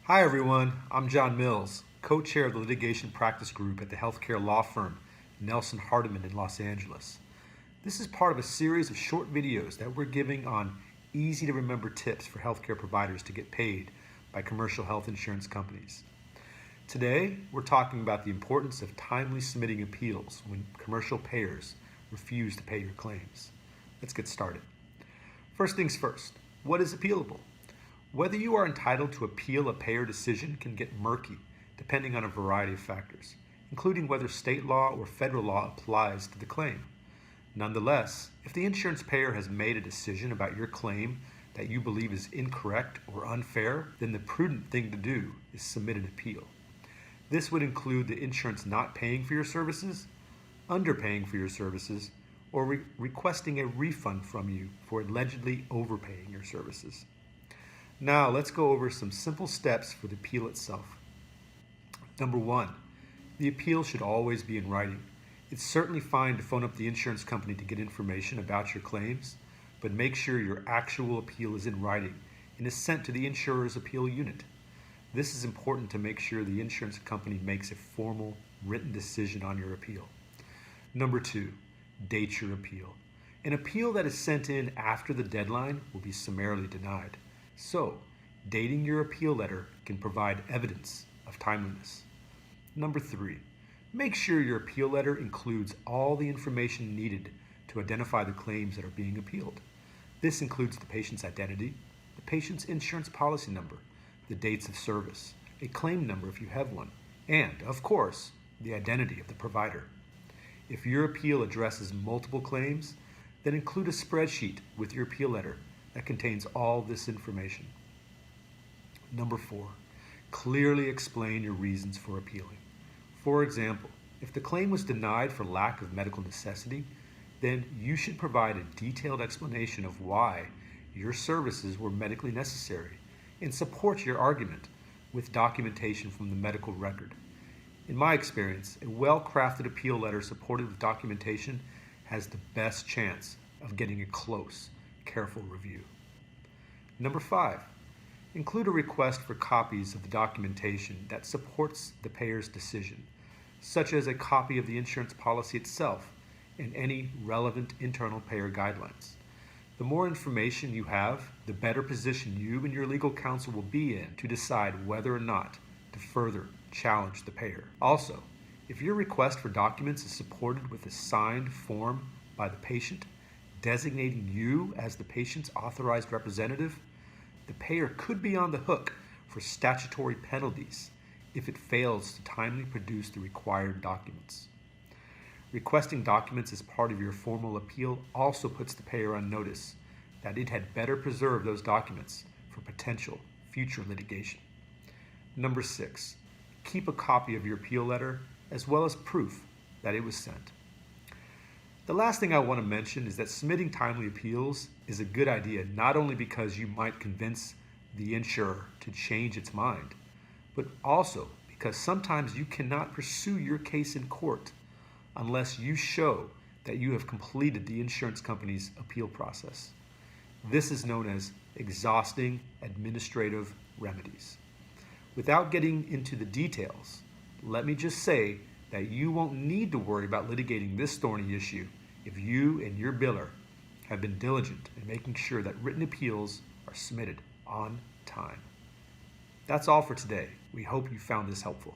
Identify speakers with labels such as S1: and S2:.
S1: Hi everyone, I'm John Mills, co-chair of the litigation practice group at the healthcare law firm Nelson Hardiman in Los Angeles. This is part of a series of short videos that we're giving on easy to remember tips for healthcare providers to get paid by commercial health insurance companies. Today, we're talking about the importance of timely submitting appeals when commercial payers refuse to pay your claims. Let's get started. First things first, what is appealable? Whether you are entitled to appeal a payer decision can get murky depending on a variety of factors, including whether state law or federal law applies to the claim. Nonetheless, if the insurance payer has made a decision about your claim that you believe is incorrect or unfair, then the prudent thing to do is submit an appeal. This would include the insurance not paying for your services, underpaying for your services, or requesting a refund from you for allegedly overpaying your services. Now, let's go over some simple steps for the appeal itself. Number one, the appeal should always be in writing. It's certainly fine to phone up the insurance company to get information about your claims, but make sure your actual appeal is in writing and is sent to the insurer's appeal unit. This is important to make sure the insurance company makes a formal written decision on your appeal. Number two, date your appeal. An appeal that is sent in after the deadline will be summarily denied. So, dating your appeal letter can provide evidence of timeliness. Number three, make sure your appeal letter includes all the information needed to identify the claims that are being appealed. This includes the patient's identity, the patient's insurance policy number, the dates of service, a claim number if you have one, and, of course, the identity of the provider. If your appeal addresses multiple claims, then include a spreadsheet with your appeal letter that contains all this information. Number four, clearly explain your reasons for appealing. For example, if the claim was denied for lack of medical necessity, then you should provide a detailed explanation of why your services were medically necessary and support your argument with documentation from the medical record. In my experience, a well-crafted appeal letter supported with documentation has the best chance of getting a close, careful review. Number five, include a request for copies of the documentation that supports the payer's decision, such as a copy of the insurance policy itself and any relevant internal payer guidelines. The more information you have, the better position you and your legal counsel will be in to decide whether or not to further challenge the payer. Also, if your request for documents is supported with a signed form by the patient designating you as the patient's authorized representative, the payer could be on the hook for statutory penalties if it fails to timely produce the required documents. Requesting documents as part of your formal appeal also puts the payer on notice that it had better preserve those documents for potential future litigation. Number six, keep a copy of your appeal letter as well as proof that it was sent. The last thing I want to mention is that submitting timely appeals is a good idea not only because you might convince the insurer to change its mind, but also because sometimes you cannot pursue your case in court unless you show that you have completed the insurance company's appeal process. This is known as exhausting administrative remedies. Without getting into the details, let me just say that you won't need to worry about litigating this thorny issue if you and your biller have been diligent in making sure that written appeals are submitted on time. That's all for today. We hope you found this helpful.